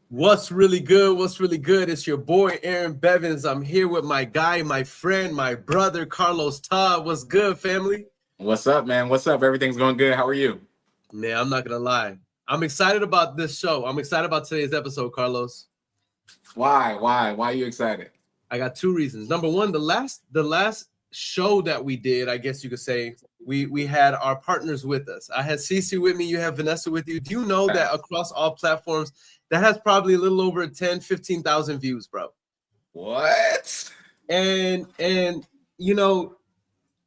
What's really good? What's really good? It's your boy Aaron Bevins. I'm here with my guy, my friend, my brother Carlos Todd. What's good, family? What's up, man? What's up? Everything's going good. How are you? Man, I'm not gonna lie. I'm excited about this show. I'm excited about today's episode, Carlos. Why? Why are you excited? I got two reasons. Number one, the last show that we did, I guess you could say, we had our partners with us. I had Cece with me. You have Vanessa with you. Do you know that across all platforms, that has probably a little over 10, 15,000 views, bro? What? And you know,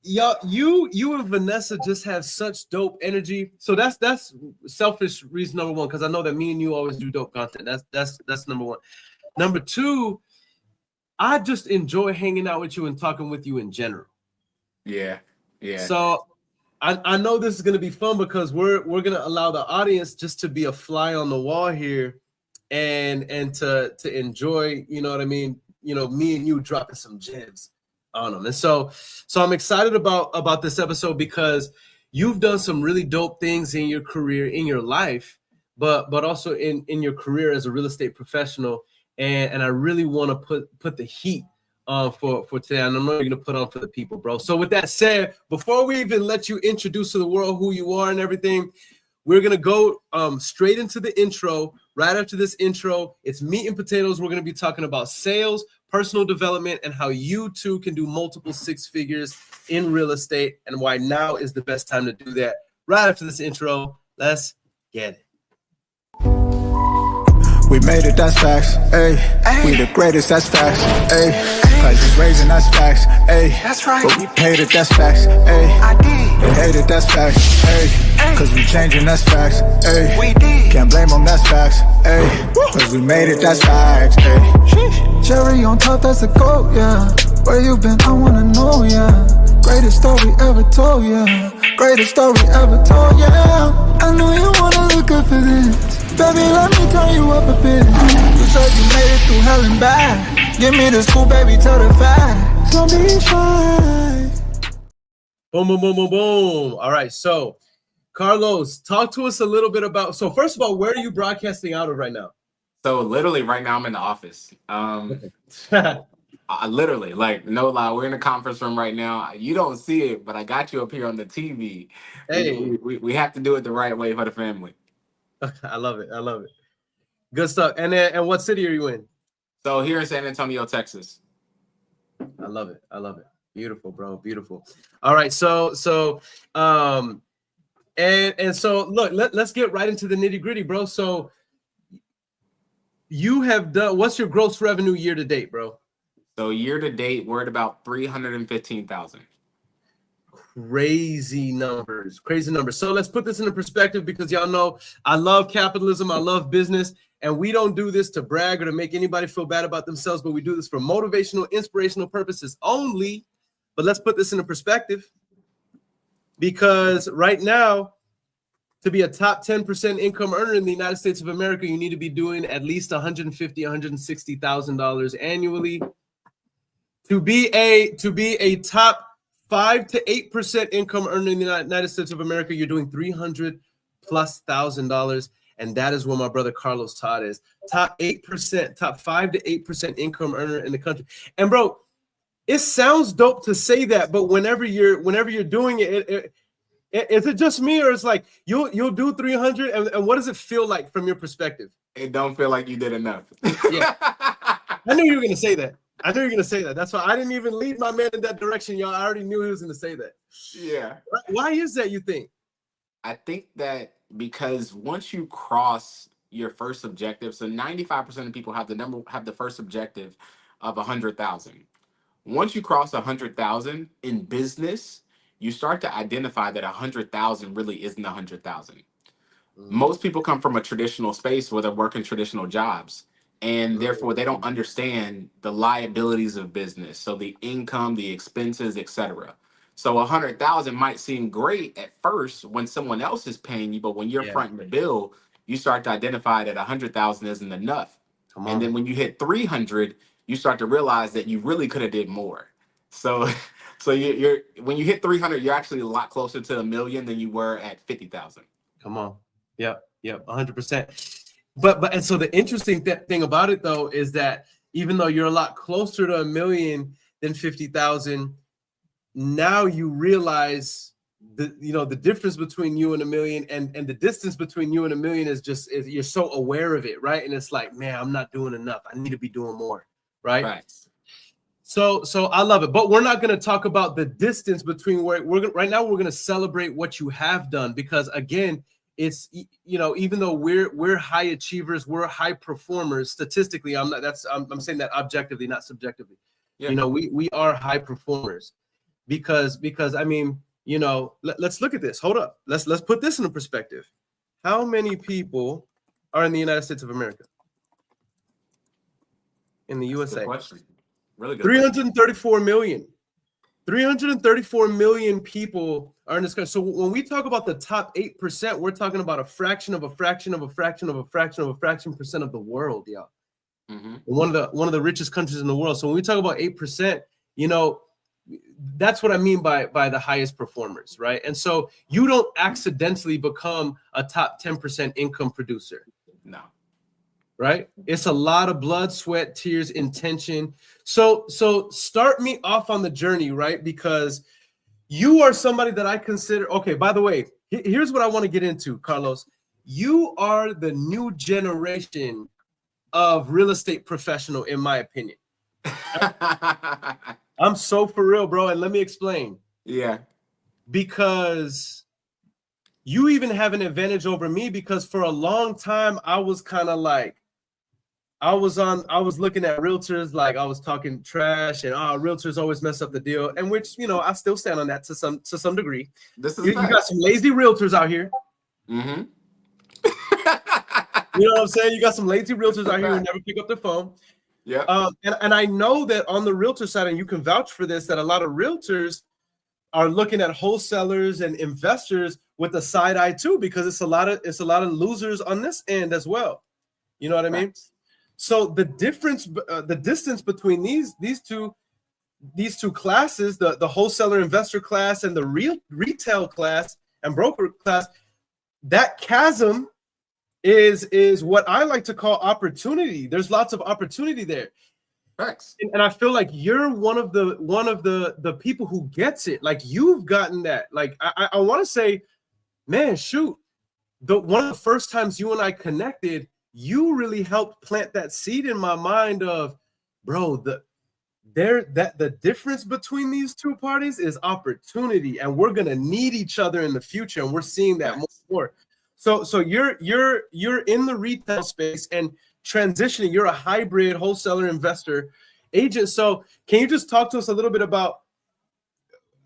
y'all, you and Vanessa just have such dope energy. So that's selfish reason number one, because I know that me and you always do dope content. That's number one. Number two, I just enjoy hanging out with you and talking with you in general. Yeah. So I know this is gonna be fun because we're gonna allow the audience just to be a fly on the wall here and to enjoy, you know what I mean? You know, me and you dropping some gems on them. And so I'm excited about this episode because you've done some really dope things in your career, in your life, but also in your career as a real estate professional. And I really want to put the heat for today. And I know you're going to put on for the people, bro. So with that said, before we even let you introduce to the world who you are and everything, we're going to go straight into the intro. Right after this intro, it's meat and potatoes. We're going to be talking about sales, personal development, and how you too can do multiple six figures in real estate and why now is the best time to do that. Right after this intro, let's get it. We made it, that's facts, ayy. We the greatest, that's facts, ayy. Prices raising, that's facts, ayy. That's right. But we paid it, that's facts, ayy. I did. They hate it, that's facts, ayy. Cause we changing, that's facts, ayy. We did. Can't blame them, that's facts, ayy. Cause we made it, that's facts, ayy. Cherry on top, that's a goat, yeah. Where you been, I wanna know, yeah. Greatest story ever told, yeah. Greatest story ever told, yeah. I know you wanna look up for this. Baby, let me turn you up a bit. You said you made it through hell and back. Give me the school, baby, tell the facts. Don't be shy. Boom, boom, boom, boom, boom. All right, so Carlos, talk to us a little bit about. So first of all, where are you broadcasting out of right now? So literally right now I'm in the office. I literally, like, no lie, we're in a conference room right now. You don't see it, but I got you up here on the TV. Hey, We have to do it the right way for the family. I love it. Good stuff. And what city are you in? So here in San Antonio, Texas. I love it. Beautiful, bro. Beautiful. All right. So so look, let's get right into the nitty gritty, bro. So you have done, what's your gross revenue year to date, bro? So year to date, we're at about 315,000. Crazy numbers. So let's put this into perspective because y'all know I love capitalism. I love business. And we don't do this to brag or to make anybody feel bad about themselves, but we do this for motivational, inspirational purposes only. But let's put this into perspective because right now, to be a top 10% income earner in the United States of America, you need to be doing at least $150,000, $160,000 annually. To be a top 5 to 8% income earner in the United States of America, you're doing $300,000+, and that is where my brother Carlos Todd is. Top 8%, top 5 to 8% income earner in the country. And bro, it sounds dope to say that, but whenever you're doing it, is it just me, or it's like you'll do 300, and what does it feel like from your perspective? It don't feel like you did enough. Yeah, I knew you were gonna say that. That's why I didn't even lead my man in that direction, y'all. I already knew he was going to say that. Yeah. Why is that, you think? I think that because once you cross your first objective, so 95% of people have the first objective of 100,000. Once you cross 100,000 in business, you start to identify that 100,000 really isn't 100,000. Most people come from a traditional space where they're working traditional jobs. And therefore, they don't understand the liabilities of business. So the income, the expenses, etc. So 100,000 might seem great at first when someone else is paying you, but when you're fronting the bill, you start to identify that 100,000 isn't enough. And then when you hit 300, you start to realize that you really could have did more. So you're when you hit 300, you're actually a lot closer to $1 million than you were at 50,000. Come on. Yep, 100%. But and so the interesting thing about it though is that even though you're a lot closer to 1 million than 50,000, now you realize the difference between you and 1 million, and the distance between you and 1 million is you're so aware of it, right? And it's like, man, I'm not doing enough. I need to be doing more, right? Right. So I love it, but we're not going to talk about the distance between right now. We're going to celebrate what you have done, because again, it's, even though we're high achievers, we're high performers statistically. I'm saying that objectively, not subjectively. Yeah. We are high performers because I mean, let's look at this. Hold up. Let's put this into perspective. How many people are in the United States of America? In the USA? Good question. Really good. 334 million. 334 million people are in this country. So when we talk about the top 8%, we're talking about a fraction of a fraction of a fraction of a fraction of a fraction percent of the world, y'all. Mm-hmm. One of the richest countries in the world. So when we talk about 8%, that's what I mean by the highest performers, right? And so you don't accidentally become a top 10% income producer. No. Right? It's a lot of blood, sweat, tears, intention. So start me off on the journey, right? Because you are somebody that I consider, okay, by the way, here's what I want to get into, Carlos. You are the new generation of real estate professional, in my opinion. I'm so for real, bro. And let me explain. Yeah. Because you even have an advantage over me, because for a long time, I was kind of like, I was looking at realtors like I was talking trash, and realtors always mess up the deal, and which, I still stand on that to some degree. This is you got some lazy realtors out here. Mm-hmm. You know what I'm saying? You got some lazy realtors out here who never pick up their phone. Yeah. And I know that on the realtor side, and you can vouch for this, that a lot of realtors are looking at wholesalers and investors with a side eye too, because it's a lot of losers on this end as well. You know what I mean? So the distance between these two classes, the wholesaler investor class and the retail class and broker class, that chasm is what I like to call opportunity. There's lots of opportunity there. Facts. And I feel like you're one of the people who gets it. Like, you've gotten that. Like, I want to say, man, shoot, one of the first times you and I connected, you really helped plant that seed in my mind of, bro, the difference between these two parties is opportunity, and we're gonna need each other in the future, and we're seeing that more. So you're in the retail space and transitioning. You're a hybrid wholesaler investor agent. So can you just talk to us a little bit about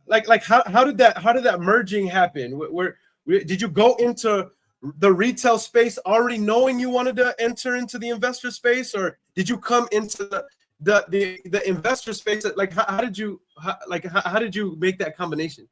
like how did that merging happen? Where did you go into the retail space already knowing you wanted to enter into the investor space, or did you come into the investor space? Like, how did you make that combination?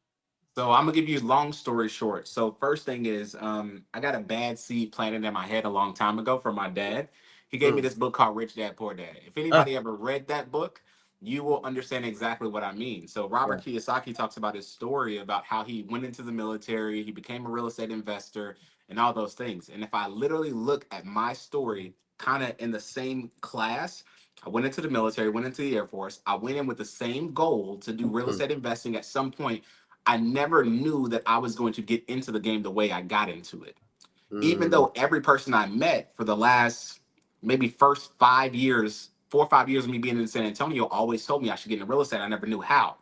So I'm gonna give you a long story short. So first thing is, I got a bad seed planted in my head a long time ago from my dad. He gave me this book called Rich Dad Poor Dad. If anybody ever read that book, you will understand exactly what I mean. So Robert Kiyosaki talks about his story about how he went into the military, he became a real estate investor, and all those things. And if I literally look at my story kind of in the same class, I went into the military, went into the Air Force. I went in with the same goal to do real estate investing at some point. I never knew that I was going to get into the game the way I got into it. Even though every person I met for the last maybe first 5 years, 4 or 5 years of me being in San Antonio, always told me I should get into real estate. I never knew how.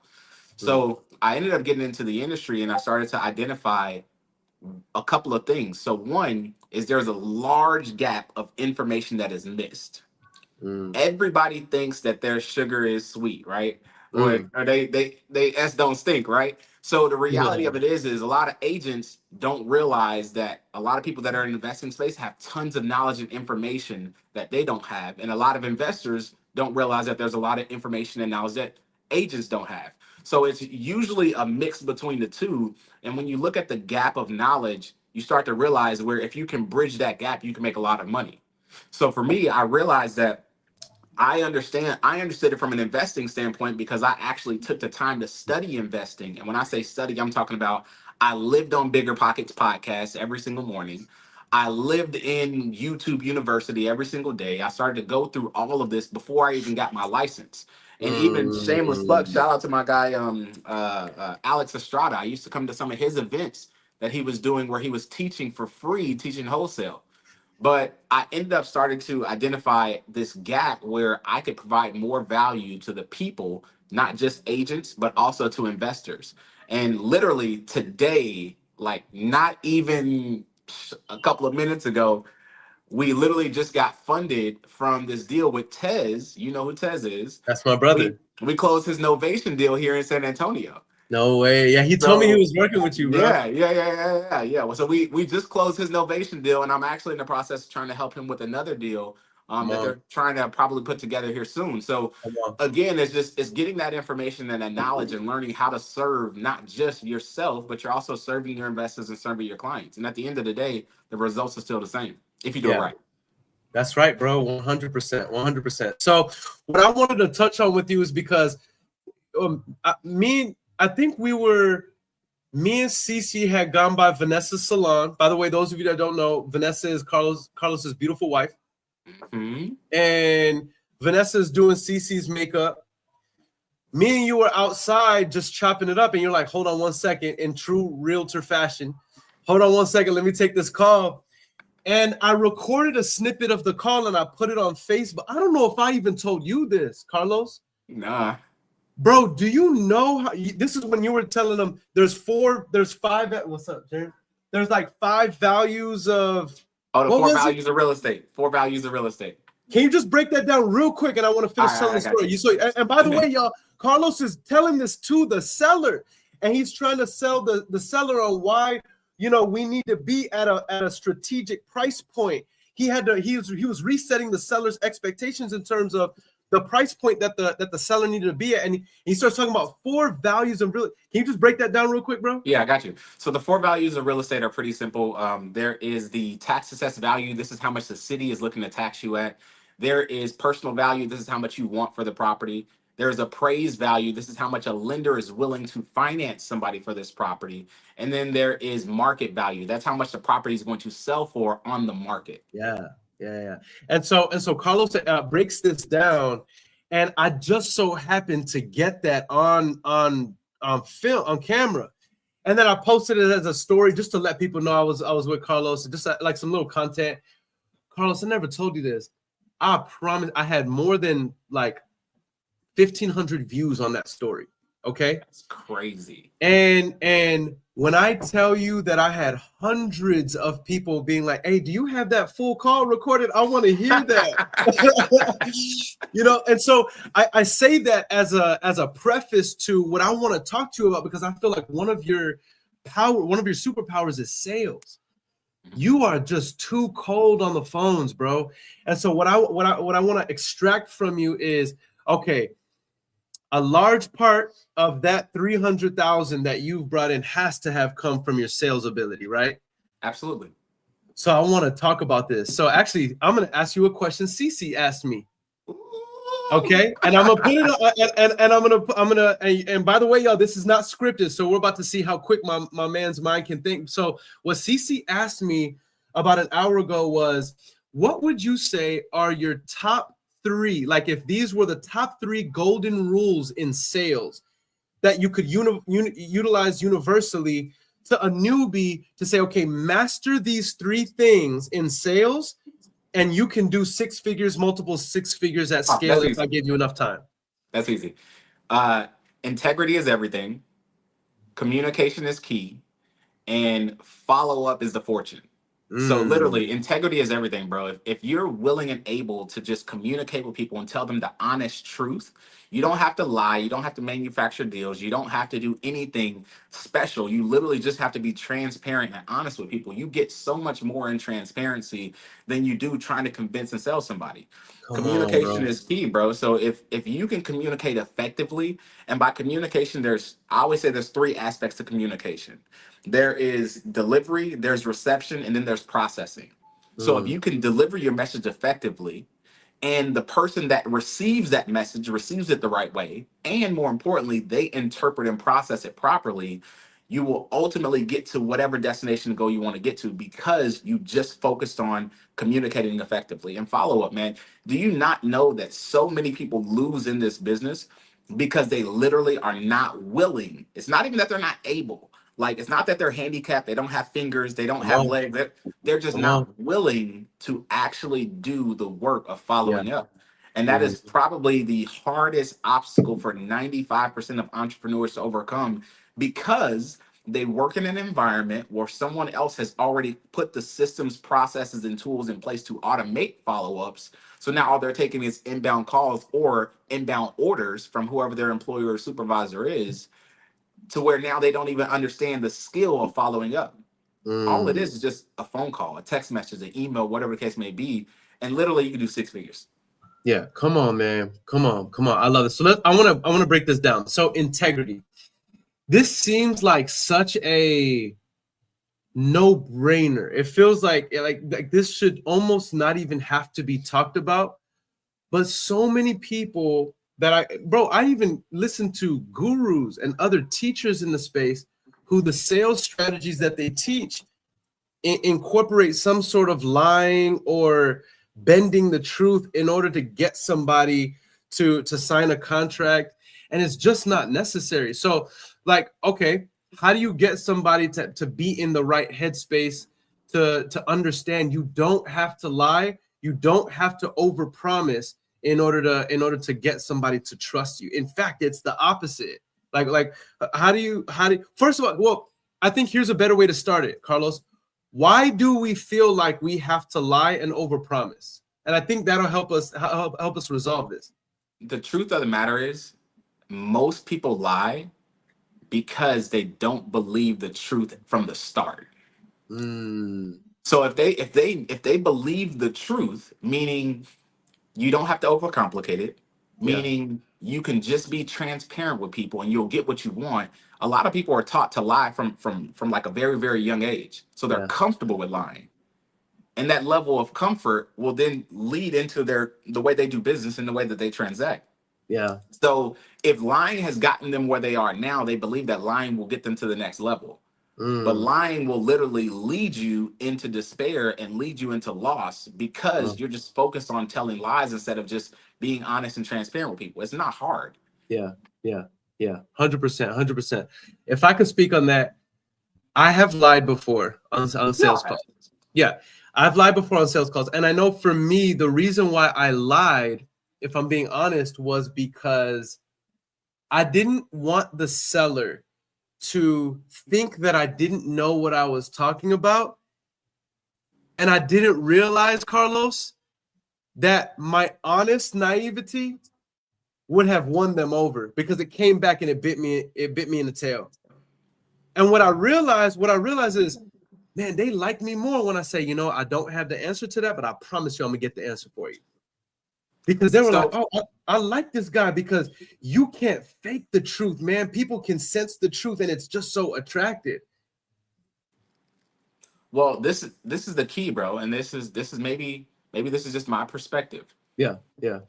So I ended up getting into the industry, and I started to identify a couple of things. So one is there's a large gap of information that is missed. Everybody thinks that their sugar is sweet, right? Or they S don't stink, right? So the reality of it is a lot of agents don't realize that a lot of people that are in the investing space have tons of knowledge and information that they don't have. And a lot of investors don't realize that there's a lot of information and knowledge that agents don't have. So it's usually a mix between the two. And when you look at the gap of knowledge, you start to realize where if you can bridge that gap, you can make a lot of money. So for me, I realized that I understood it from an investing standpoint because I actually took the time to study investing. And when I say study, I'm talking about I lived on Bigger Pockets podcast every single morning. I lived in YouTube University every single day. I started to go through all of this before I even got my license. And even shameless plug, Mm, shout out to my guy Alex Estrada. I used to come to some of his events that he was doing where he was teaching for free, teaching wholesale. But I ended up starting to identify this gap where I could provide more value to the people, not just agents, but also to investors. And literally today, like not even a couple of minutes ago, we literally just got funded from this deal with Tez. You know who Tez is. that's my We brother. we closed his Novation deal here in San Antonio. No way. Yeah, he told me he So was working with you, bro. yeah. Well, so we just closed his Novation deal, and I'm actually in the process of trying to help him with another deal Come that on, they're trying to probably put together here soon. So come on. again, it's getting that information and that knowledge and learning how to serve not just yourself, but you're also serving your investors and serving your clients. And at the end of the day, the results are still the same if you do it Yeah, right. that's right, bro. 100%, 100%. So what I wanted to touch on with you is because I think me and Cece had gone by Vanessa's salon. By the way, those of you that don't know, Vanessa is Carlos's beautiful wife. Mm-hmm. And Vanessa is doing Cece's makeup. Me and you were outside just chopping it up, and you're like, hold on one second, in true realtor fashion. Hold on one second, let me take this call. And I recorded a snippet of the call and I put it on Facebook. I don't know if I even told you this, Carlos. Nah. Bro, do you know how this is when you were telling them there's five, what's up, Jared? There's like 5 values of Oh, the what four was it? values of real estate. 4 values of real estate. Can you just break that down real quick? And I want to All finish right, telling the I got story. you. And by the way, y'all, Carlos is telling this to the seller, and he's trying to sell the seller on why we need to be at a strategic price point. He was resetting the seller's expectations in terms of the price point that the seller needed to be at, and he starts talking about 4 values of real. Can you just break that down real quick, bro? Yeah, I got you. So the 4 values of real estate are pretty simple. There is the tax assessed value. This is how much the city is looking to tax you at. There is personal value. This is how much you want for the property. There's appraised value. This is how much a lender is willing to finance somebody for this property. And then there is market value. That's how much the property is going to sell for on the market. Yeah. And so Carlos breaks this down, and I just so happened to get that on film, on camera, and then I posted it as a story just to let people know I was with Carlos, just like some little content. Carlos, I never told you this. I promise I had more than like 1,500 views on that story. Okay. That's crazy. And when I tell you that I had hundreds of people being like, hey, do you have that full call recorded? I want to hear that. And so I say that as a preface to what I want to talk to you about, because I feel like one of your superpowers is sales. You are just too cold on the phones, bro. And so what I want to extract from you is, okay, a large part of that 300,000 that you've brought in has to have come from your sales ability, right? Absolutely. So I want to talk about this. So actually, I'm going to ask you a question Cece asked me. Okay, and I'm gonna put it and I'm gonna and by the way, y'all, this is not scripted, so we're about to see how quick my man's mind can think. So what Cece asked me about an hour ago was, what would you say are your top 3, like if these were the top 3 golden rules in sales that you could utilize universally to a newbie to say, okay, master these 3 things in sales, and you can do 6 figures, multiple 6 figures at scale if I give you enough time. That's easy. Integrity is everything. Communication is key. And follow-up is the fortune. So literally, integrity is everything, bro. If you're willing and able to just communicate with people and tell them the honest truth, you don't have to lie. You don't have to manufacture deals. You don't have to do anything special. You literally just have to be transparent and honest with people. You get so much more in transparency than you do trying to convince and sell somebody. Communication is key, bro. So if you can communicate effectively, and by communication, I always say there's 3 aspects to communication. There is delivery, there's reception, and then there's processing. So if you can deliver your message effectively, and the person that receives that message receives it the right way, and more importantly, they interpret and process it properly, you will ultimately get to whatever destination goal you want to get to because you just focused on communicating effectively. And follow up, man. Do you not know that so many people lose in this business because they literally are not willing? It's not even that they're not able. Like, it's not that they're handicapped, they don't have fingers, they don't Come have on, legs. They're just come on. not willing to actually do the work of Yeah. following up. And that Mhm. is probably the hardest obstacle for 95% of entrepreneurs to overcome because they work in an environment where someone else has already put the systems, processes, and tools in place to automate follow-ups. So now all they're taking is inbound calls or inbound orders from whoever their employer or supervisor is, to where now they don't even understand the skill of following up. All it Mm. is just a phone call, a text message, an email, whatever the case may be. And literally you can do 6 figures. Yeah, come on, man. Come on, come on. I love it. So I want to break this down. So integrity. This seems like such a no-brainer. It feels like this should almost not even have to be talked about. But so many people that I even listen to gurus and other teachers in the space who the sales strategies that they teach incorporate some sort of lying or bending the truth in order to get somebody to sign a contract, and it's just not necessary. So like, okay, how do you get somebody to be in the right headspace to understand you don't have to lie, you don't have to overpromise in order to get somebody to trust you? In fact, it's the opposite. Like how do you first of all, well, I think here's a better way to start it, Carlos. Why do we feel like we have to lie and overpromise? And I think that'll help us resolve this. The truth of the matter is, most people lie because they don't believe the truth from the start. Mm, So if they believe the truth, meaning you don't have to overcomplicate it, yeah, meaning you can just be transparent with people and you'll get what you want. A lot of people are taught to lie from like a very, very young age. So they're yeah, comfortable with lying. And that level of comfort will then lead into the way they do business and the way that they transact. yeah. So if lying has gotten them where they are now, they believe that lying will get them to the next level. But Mm, lying will literally lead you into despair and lead you into loss because mm, you're just focused on telling lies instead of just being honest and transparent with people. It's not hard. yeah, yeah, yeah. 100%, 100%. If I could speak on that, I have lied before on sales Yeah. calls. Yeah, I've lied before on sales calls, and I know for me the reason why I lied, if I'm being honest, was because I didn't want the seller to think that I didn't know what I was talking about. And I didn't realize, Carlos, that my honest naivety would have won them over because it came back and it bit me in the tail. And what I realized is, man, they like me more when I say, I don't have the answer to that, but I promise you I'm gonna get the answer for you. Because they were like, So, oh, I like this guy because you can't fake the truth, man. People can sense the truth and it's just so attractive. well, this is the key, bro, and this is maybe this is just my perspective. Yeah, yeah.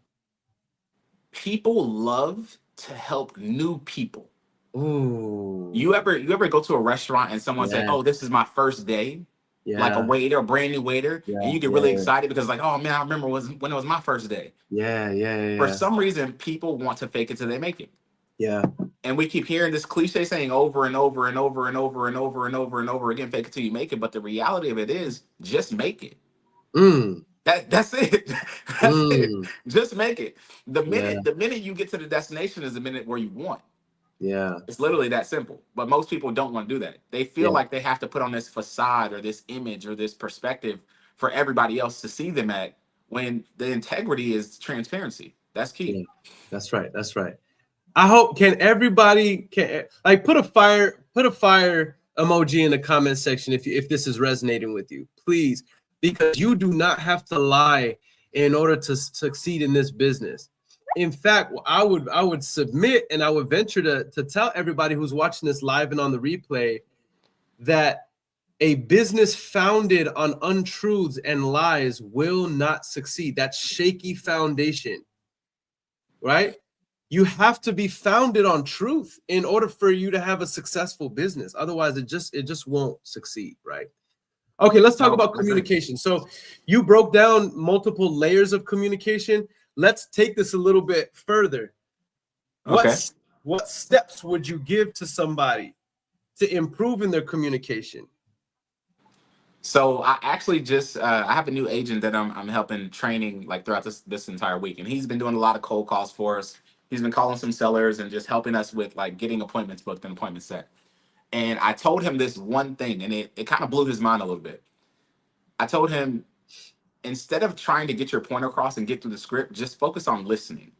People love to help new people. Ooh, You ever go to a restaurant and someone say, yeah, "Oh, this is my first day," like a yeah, waiter, a brand new waiter, and yeah, you get really yeah, excited because like, "Oh man, I remember when it was my first day." yeah, yeah, For yeah, some reason, people want to fake it till they make it. yeah, And we keep hearing this cliche saying over and over and over and over and over and over and over again, fake it till you make it. But the reality of it is just make it. mm, That's it. That's it. mm, Just make it. The yeah, minute the minute you get to the destination is the minute where you want. yeah, It's literally that simple. But most people don't want to do that. They feel yeah, like they have to put on this facade or this image or this perspective for everybody else to see them at, when the integrity is transparency. That's key. yeah. That's right. That's right. I hope can everybody can like put a fire emoji in the comment section if this is resonating with you, please, because you do not have to lie in order to succeed in this business. In fact, I would submit and I would venture to tell everybody who's watching this live and on the replay that a business founded on untruths and lies will not succeed. That's shaky foundation, right? you have to be founded on truth in order for you to have a successful business. Otherwise, it just won't succeed, right? Okay, let's talk about communication. So you broke down multiple layers of communication. Let's take this a little bit further. Okay. What steps would you give to somebody to improve in their communication? So I actually just I have a new agent that I'm helping training like throughout this entire week, and he's been doing a lot of cold calls for us. He's been calling some sellers and just helping us with like getting appointments booked and appointments set. And I told him this one thing, and it kind of blew his mind a little bit. I told him, instead of trying to get your point across and get through the script, just focus on listening.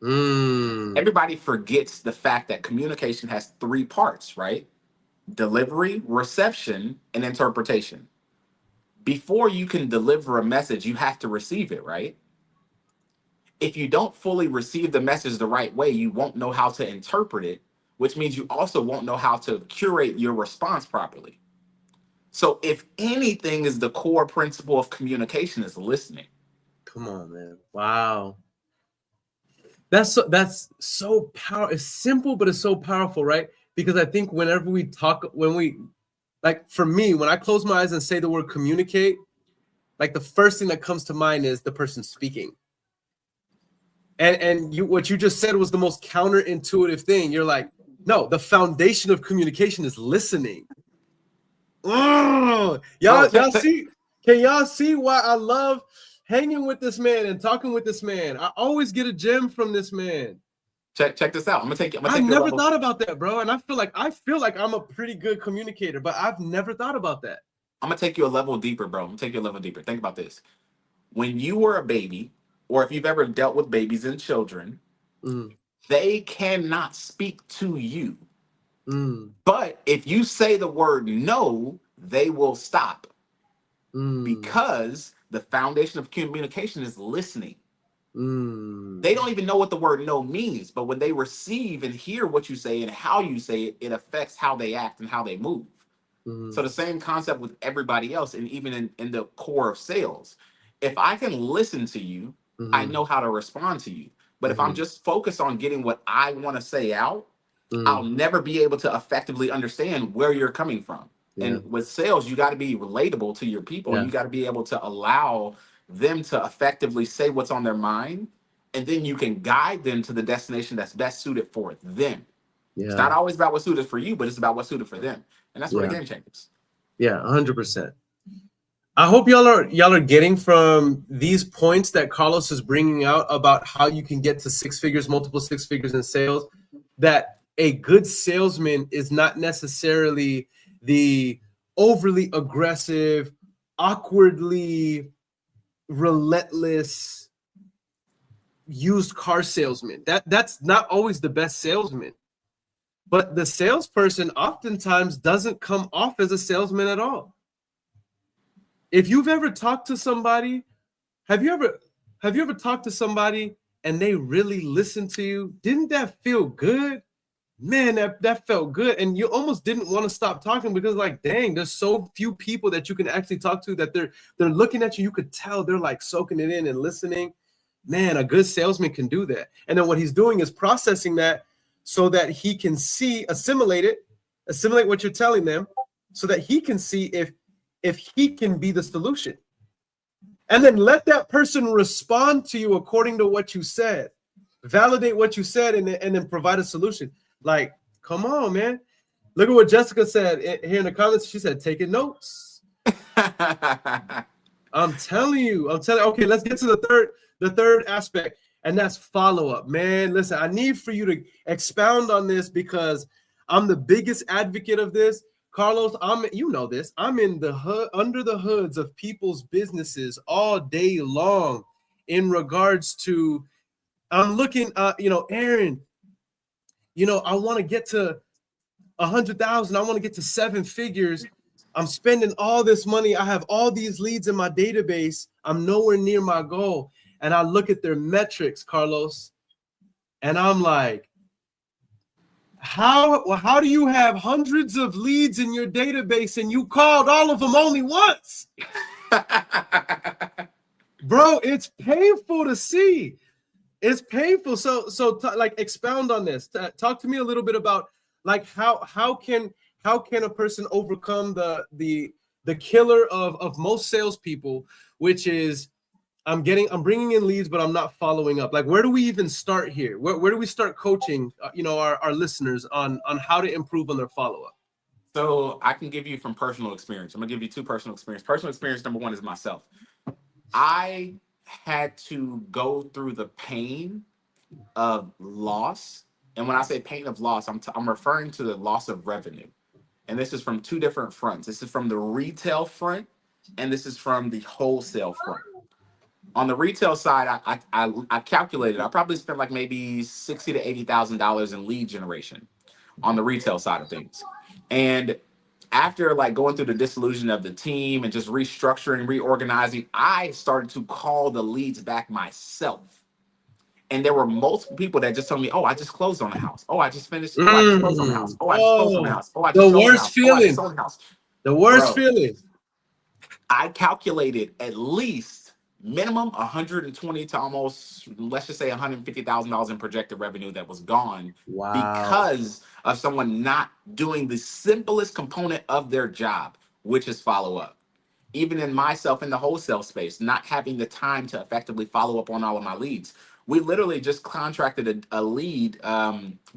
Everybody forgets the fact that communication has 3 parts, right? Delivery, reception, and interpretation. Before you can deliver a message, you have to receive it, right? If you don't fully receive the message the right way, you won't know how to interpret it, which means you also won't know how to curate your response properly. So if anything is the core principle of communication is listening. Come on, man. Wow. That's so powerful. It's simple, but it's so powerful, right? Because I think whenever we talk, like for me, when I close my eyes and say the word communicate, like the first thing that comes to mind is the person speaking. And what you just said was the most counterintuitive thing. You're like, no, the foundation of communication is listening. Oh, y'all see? Can y'all see why I love hanging with this man and talking with this man? I always get a gem from this man. Check this out. I never thought about that, bro. And I feel like I'm a pretty good communicator, but I've never thought about that. I'm gonna take you a level deeper, bro. I'm gonna take you a level deeper. Think about this. When you were a baby, or if you've ever dealt with babies and children, they cannot speak to you. But if you say the word no, they will stop. Because the foundation of communication is listening. They don't even know what the word no means, but when they receive and hear what you say and how you say it, it affects how they act and how they move. So the same concept with everybody else, and even in the core of sales. If I can listen to you, I know how to respond to you. But if I'm just focused on getting what I want to say out, I'll never be able to effectively understand where you're coming from. And with sales, you got to be relatable to your people. You got to be able to allow them to effectively say what's on their mind, and then you can guide them to the destination that's best suited for them. It's not always about what's suited for you, but it's about what's suited for them. And that's where the game changes. Yeah, 100%. I hope y'all are getting from these points that Carlos is bringing out about how you can get to 6 figures, multiple 6 figures in sales, that a good salesman is not necessarily the overly aggressive, awkwardly relentless used car salesman. That's not always the best salesman. But the salesperson oftentimes doesn't come off as a salesman at all. If you've ever talked to somebody, have you ever talked to somebody and they really listened to you? Didn't that feel good? Man, that felt good. And you almost didn't want to stop talking because, like, dang, there's so few people that you can actually talk to that they're looking at you. You could tell they're like soaking it in and listening. Man, a good salesman can do that. And then what he's doing is processing that so that he can assimilate what you're telling them, so that he can see if he can be the solution. And then let that person respond to you according to what you said. Validate what you said and then provide a solution. Like, come on, man. Look at what Jessica said here in the comments. She said, taking notes. I'm telling you. Okay, let's get to the third aspect, and that's follow-up. Man, listen, I need for you to expound on this because I'm the biggest advocate of this. Carlos, you know this. I'm in the hood, under the hoods of people's businesses all day long in regards to, I'm looking, Aaron, I want to get to 100,000. I want to get to 7 figures. I'm spending all this money. I have all these leads in my database. I'm nowhere near my goal. And I look at their metrics, Carlos, and I'm like, how do you have hundreds of leads in your database and you called all of them only once? Bro, it's painful to see. It's painful. So like expound on this. Talk to me a little bit about like how can a person overcome the killer of most salespeople, which is I'm bringing in leads, but I'm not following up. Like, where do we even start here? Where do we start coaching, our listeners on how to improve on their follow up? So I can give you from personal experience. I'm gonna give you two personal experience. Personal experience number one is myself. I had to go through the pain of loss, and when I say pain of loss, I'm referring to the loss of revenue. And this is from two different fronts. This is from the retail front, and this is from the wholesale front. On the retail side, I calculated I probably spent like maybe $60,000 to $80,000 in lead generation on the retail side of things. And after like going through the dissolution of the team and just restructuring, reorganizing, I started to call the leads back myself. And there were multiple people that just told me, "Oh, I just closed on the house. Oh, I just finished. Oh, I just closed on the house. Oh, I just closed on the house. Oh, I just The sold the worst house. Oh, I just feeling. sold the house." The worst Bro, feeling. I calculated at least minimum 120 to almost, let's just say $150,000 in projected revenue that was gone because of someone not doing the simplest component of their job, which is follow up. Even in myself in the wholesale space, not having the time to effectively follow up on all of my leads. We literally just contracted a lead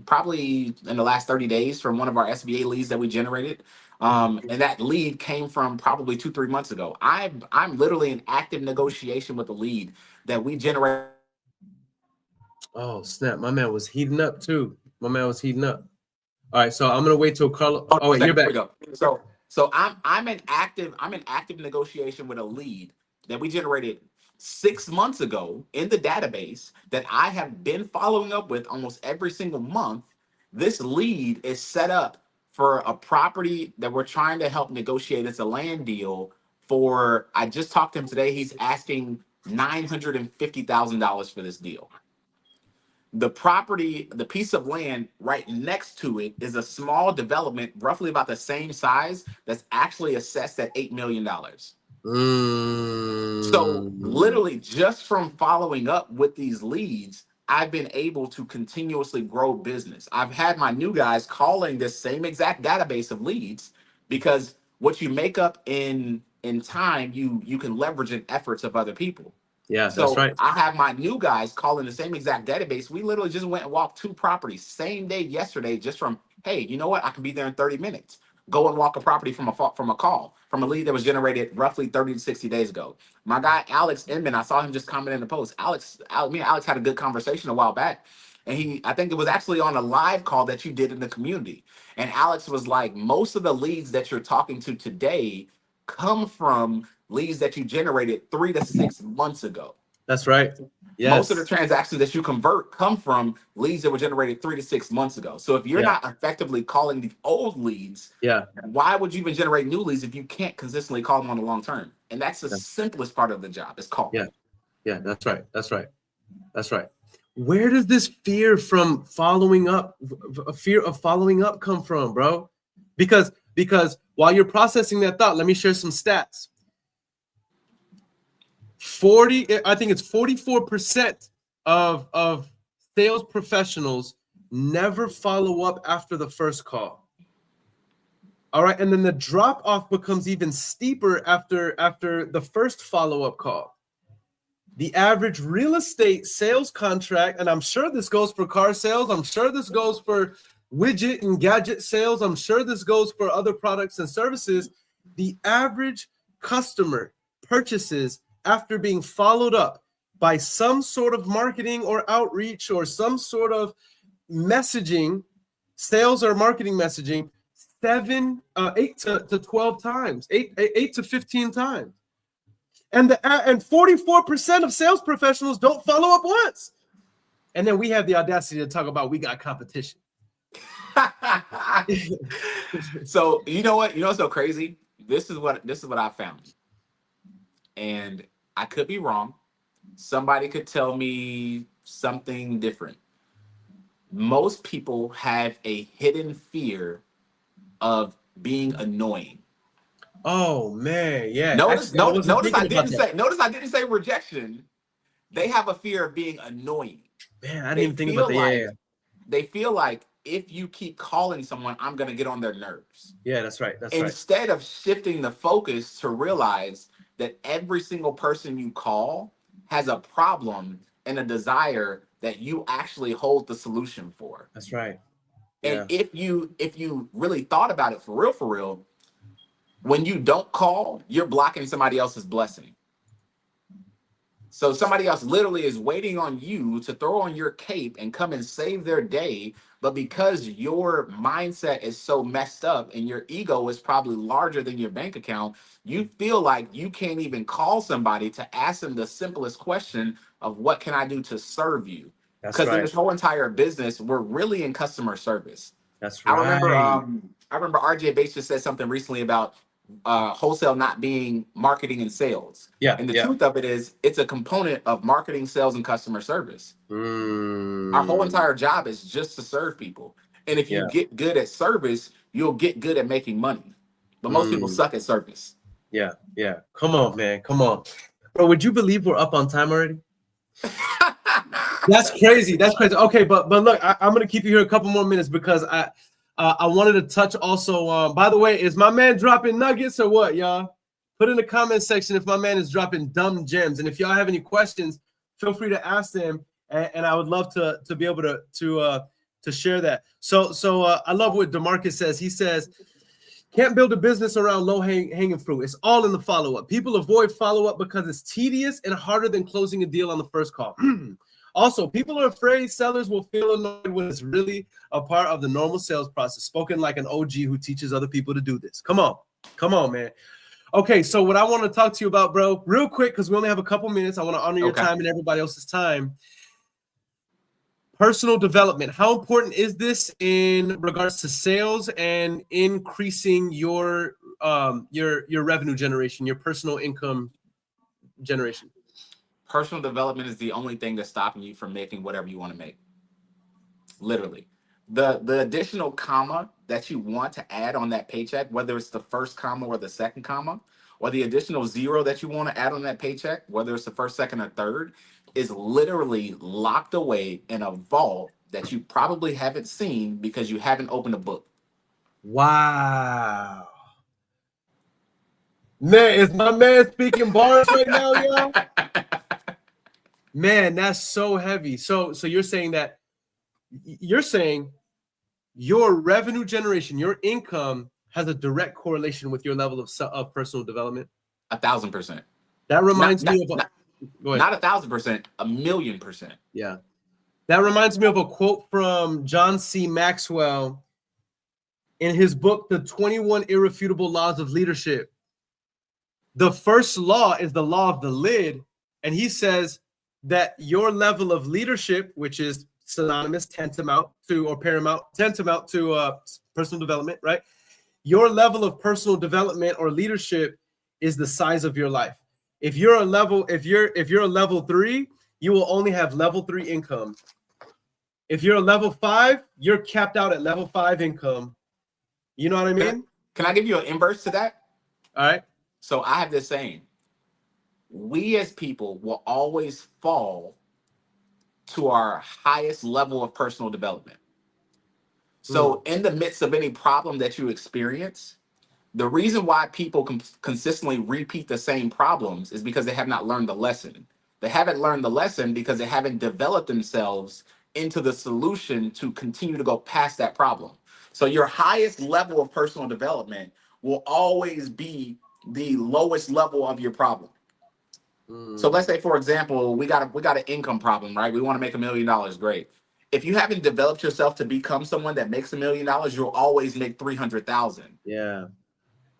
probably in the last 30 days from one of our SBA leads that we generated. And that lead came from probably 2-3 months ago. I'm literally in active negotiation with a lead that we generated. Oh snap! My man was heating up too. All right, so I'm gonna wait till Carlo. Oh wait, you're back. Here we go. So I'm in active negotiation with a lead that we generated 6 months ago in the database that I have been following up with almost every single month. This lead is set up for a property that we're trying to help negotiate. It's a land deal for. I just talked to him today. He's asking $950,000 for this deal. The property, the piece of land right next to it is a small development, roughly about the same size, that's actually assessed at $8 million. So literally just from following up with these leads, I've been able to continuously grow business. I've had my new guys calling this same exact database of leads because what you make up in time, you can leverage in efforts of other people. Yeah, so that's right. I have my new guys calling the same exact database. We literally just went and walked 2 properties same day yesterday, just from, hey, you know what? I can be there in 30 minutes. Go and walk a property from a call, from a lead that was generated roughly 30 to 60 days ago. My guy, Alex Inman, I saw him just comment in the post. Me and Alex had a good conversation a while back. And I think it was actually on a live call that you did in the community. And Alex was like, most of the leads that you're talking to today come from leads that you generated 3 to 6 months ago. That's right. Yes. Most of the transactions that you convert come from leads that were generated 3 to 6 months ago. So if you're not effectively calling the old leads, why would you even generate new leads if you can't consistently call them on the long term? And that's the simplest part of the job. It's called. Yeah, that's right. Where does this fear from following up, fear of following up come from, bro? Because while you're processing that thought, let me share some stats. I think it's 44% of sales professionals never follow up after the first call. All right, and then the drop off becomes even steeper after the first follow-up call. The average real estate sales contract, and I'm sure this goes for car sales, I'm sure this goes for widget and gadget sales, I'm sure this goes for other products and services. The average customer purchases after being followed up by some sort of marketing or outreach or some sort of messaging, sales or marketing messaging, 8 to 12 times, 8 to 15 times. And 44% of sales professionals don't follow up once. And then we have the audacity to talk about we got competition. So you know what's so crazy? This is what I found. And I could be wrong. Somebody could tell me something different. Most people have a hidden fear of being annoying. Oh man, yeah. Notice I didn't say rejection. They have a fear of being annoying. Man, I didn't They even think about feel that. like they feel like if you keep calling someone, I'm going to get on their nerves. Yeah, that's right. That's right. Instead of shifting the focus to realize that every single person you call has a problem and a desire that you actually hold the solution for. That's right. And Yeah. if you really thought about it for real, when you don't call, you're blocking somebody else's blessing. So somebody else literally is waiting on you to throw on your cape and come and save their day. But because your mindset is so messed up and your ego is probably larger than your bank account, you feel like you can't even call somebody to ask them the simplest question of what can I do to serve you? That's Because in right. this whole entire business, we're really in customer service. That's I remember right. I remember RJ Bates just said something recently about wholesale not being marketing and sales. Yeah. And the Yeah. truth of it is, it's a component of marketing, sales, and customer service. Our whole Mm, entire job is just to serve people. And if you yeah. get good at service, you'll get good at making money. But most people Mm, suck at service. yeah. Yeah. Come on, man. Come on. Bro, would you believe we're up on time already? That's crazy. That's crazy. Okay, but look, I'm gonna keep you here a couple more minutes because I wanted to touch also. By the way, is my man dropping nuggets or what, y'all? Put in the comment section if my man is dropping dumb gems, and if y'all have any questions, feel free to ask them, and I would love to be able to share that. So I love what DeMarcus says. He says, can't build a business around low-hanging fruit. It's all in the follow-up. People avoid follow-up because it's tedious and harder than closing a deal on the first call. Also, people are afraid sellers will feel annoyed when it's really a part of the normal sales process. Spoken like an OG who teaches other people to do this. Come on, man. Okay, so what I want to talk to you about, bro, real quick, because we only have a couple minutes. I want to honor your time and everybody else's time. Personal development. How important is this in regards to sales and increasing your revenue generation, your personal income generation? Personal development is the only thing that's stopping you from making whatever you want to make. Literally. The additional comma that you want to add on that paycheck, whether it's the first comma or the second comma, or the additional zero that you want to add on that paycheck, whether it's the first, second, or third, is literally locked away in a vault that you probably haven't seen because you haven't opened a book. Wow. Man, is my man speaking bars right now, y'all? Man, that's so heavy. So you're saying that your revenue generation, your income has a direct correlation with your level of personal development? 1,000%. That reminds me of go ahead. Not 1,000%, 1,000,000%. Yeah. That reminds me of a quote from John C. Maxwell in his book, The 21 Irrefutable Laws of Leadership. The first law is the law of the lid. And he says that your level of leadership, which is synonymous, tantamount to personal development, right? Your level of personal development or leadership is the size of your life. If you're a level 3, you will only have level 3 income. If you're a level 5, you're capped out at level 5 income. You know what I mean? Can I give you an inverse to that? All right. So I have this saying: we as people will always fall to our highest level of personal development. So in the midst of any problem that you experience, the reason why people consistently repeat the same problems is because they have not learned the lesson. They haven't learned the lesson because they haven't developed themselves into the solution to continue to go past that problem. So your highest level of personal development will always be the lowest level of your problem. So let's say, for example, we got an income problem, right? We want to make $1 million. Great. If you haven't developed yourself to become someone that makes $1 million, you'll always make 300,000. Yeah.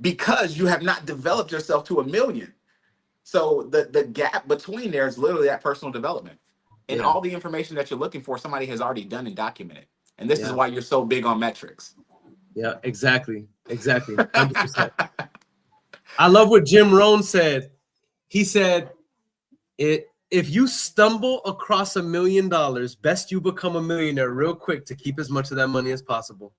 Because you have not developed yourself to 1 million. So the gap between there is literally that personal development. And all the information that you're looking for, somebody has already done and documented. And this is why you're so big on metrics. Yeah, exactly. 100%. I love what Jim Rohn said. He said, if you stumble across $1 million, best you become a millionaire real quick to keep as much of that money as possible.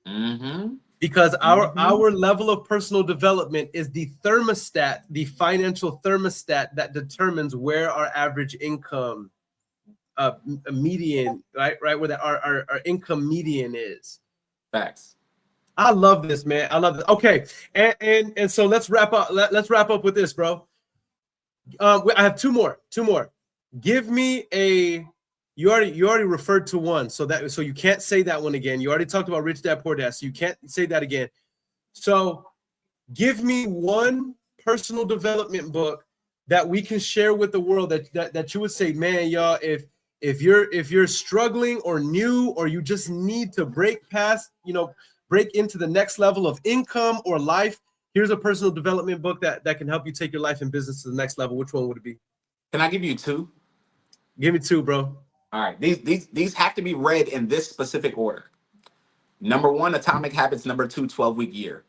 Mm-hmm. Because our level of personal development is the thermostat, the financial thermostat that determines where our average income a median, right? Where our income median is. Facts. I love this, man. I love this. Okay, and so let's wrap up. Let's wrap up with this, bro. I have two more. Give me a. You already referred to one, so you can't say that one again. You already talked about Rich Dad Poor Dad, so you can't say that again. So give me one personal development book that we can share with the world that you would say, man, y'all, if you're struggling or new, or you just need to break into the next level of income or life, here's a personal development book that can help you take your life and business to the next level. Which one would it be? Can I give you two? Give me two, bro. All right. These have to be read in this specific order. Number 1, Atomic Habits. Number 2, 12-Week Year.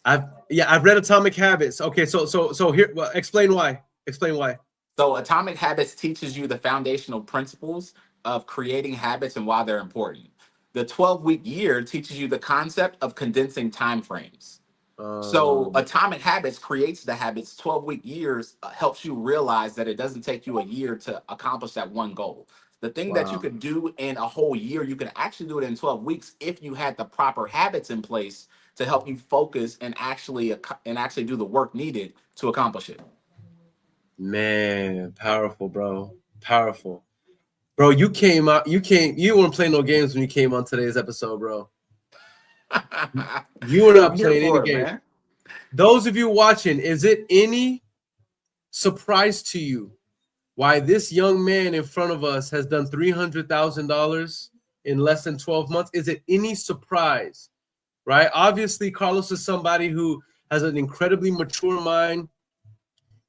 I've read Atomic Habits. Okay, so here, well, explain why. So Atomic Habits teaches you the foundational principles of creating habits and why they're important. The 12-Week Year teaches you the concept of condensing time frames. So Atomic Habits creates the habits. 12-Week Years helps you realize that it doesn't take you a year to accomplish that one goal. The thing that you could do in a whole year, you can actually do it in 12 weeks if you had the proper habits in place to help you focus and actually do the work needed to accomplish it. Man, powerful, bro. Powerful. Bro, you weren't playing no games when you came on today's episode, bro. You were not playing any games. Man. Those of you watching, is it any surprise to you why this young man in front of us has done $300,000 in less than 12 months? Is it any surprise, right? Obviously, Carlos is somebody who has an incredibly mature mind.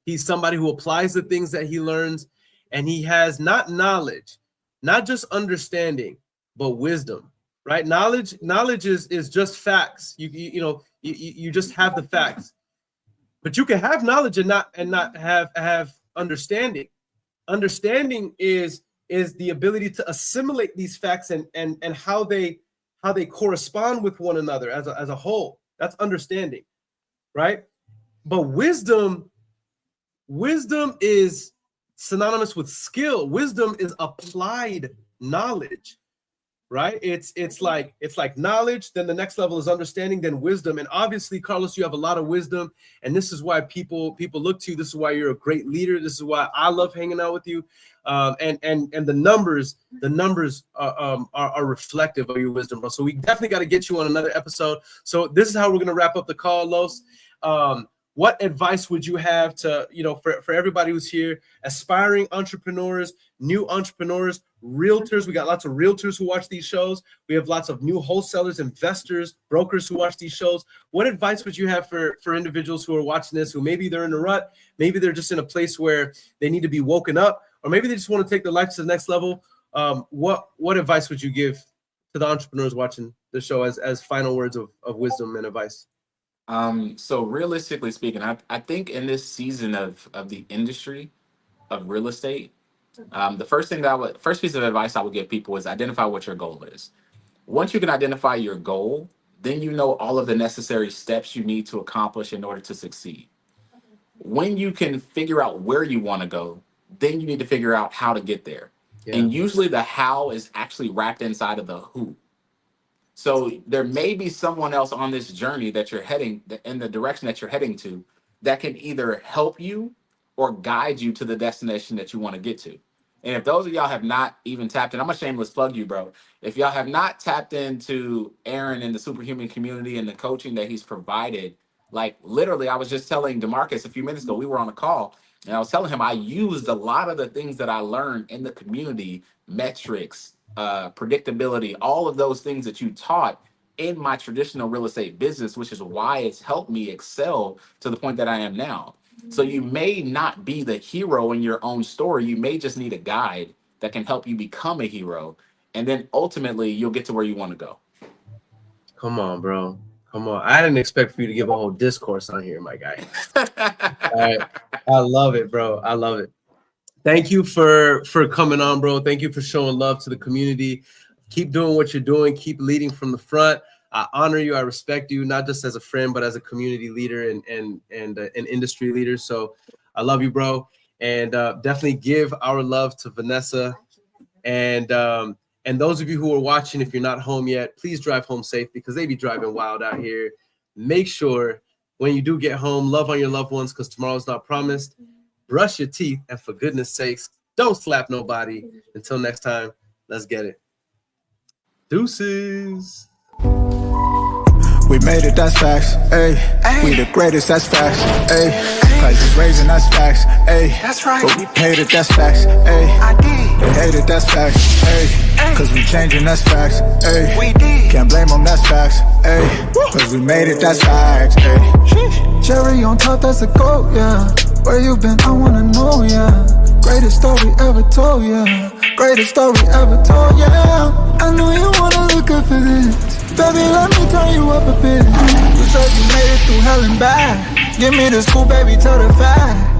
He's somebody who applies the things that he learns, and he has not knowledge, not just understanding, but wisdom. Right? Knowledge is just facts. You just have the facts. But you can have knowledge and not have understanding. Understanding is the ability to assimilate these facts and how they correspond with one another as a whole. That's understanding, right? But wisdom is synonymous with skill. Wisdom is applied knowledge. Right? It's like knowledge, then the next level is understanding, then wisdom. And obviously, Carlos, you have a lot of wisdom, and this is why people look to you. This is why you're a great leader. This is why I love hanging out with you. And the numbers are reflective of your wisdom, bro. So we definitely got to get you on another episode. So this is how we're gonna wrap up the call, Los. What advice would you have to, for everybody who's here, aspiring entrepreneurs, new entrepreneurs, realtors? We got lots of realtors who watch these shows. We have lots of new wholesalers, investors, brokers who watch these shows. What advice would you have for individuals who are watching this, who maybe they're in a rut, maybe they're just in a place where they need to be woken up, or maybe they just want to take their life to the next level? What advice would you give to the entrepreneurs watching the show as final words of wisdom and advice? So realistically speaking, I think in this season of the industry of real estate, the first piece of advice I would give people is identify what your goal is. Once you can identify your goal, then you know all of the necessary steps you need to accomplish in order to succeed. When you can figure out where you want to go, then you need to figure out how to get there. Yeah. And usually the how is actually wrapped inside of the who. So there may be someone else on this journey that you're heading in the direction that you're heading to that can either help you or guide you to the destination that you want to get to. And if those of y'all have not even tapped in, I'm a shameless plug you, bro. If y'all have not tapped into Aaron and the Superhuman community and the coaching that he's provided, like literally, I was just telling DeMarcus a few minutes ago, we were on a call, and I was telling him I used a lot of the things that I learned in the community, metrics, predictability, all of those things that you taught in my traditional real estate business, which is why it's helped me excel to the point that I am now. So you may not be the hero in your own story. You may just need a guide that can help you become a hero. And then ultimately you'll get to where you want to go. Come on, bro. Come on. I didn't expect for you to give a whole discourse on here, my guy. All right. I love it, bro. I love it. Thank you for coming on, bro. Thank you for showing love to the community. Keep doing what you're doing. Keep leading from the front. I honor you. I respect you, not just as a friend, but as a community leader and an industry leader. So I love you, bro. And definitely give our love to Vanessa And those of you who are watching, if you're not home yet, please drive home safe because they be driving wild out here. Make sure when you do get home, love on your loved ones because tomorrow's not promised. Brush your teeth, and for goodness sakes, don't slap nobody. Until next time, let's get it. Deuces. We made it, that's facts, ayy. We the greatest, that's facts, ayy. Prices raising, that's facts, ayy. That's right. But we paid it, that's facts, ayy. I did. They hate it, that's facts, ayy. Cause we changing, that's facts, ayy. We did. Can't blame them, that's facts, ayy. Cause we made it, that's facts, ayy. Cherry on top, that's a goat, yeah. Where you been, I wanna know, yeah. Greatest story ever told, yeah. Greatest story ever told, yeah. I know you wanna look up for this. Baby, let me turn you up a bit. You said you made it through hell and back. Give me the scoop, baby, tell the fact.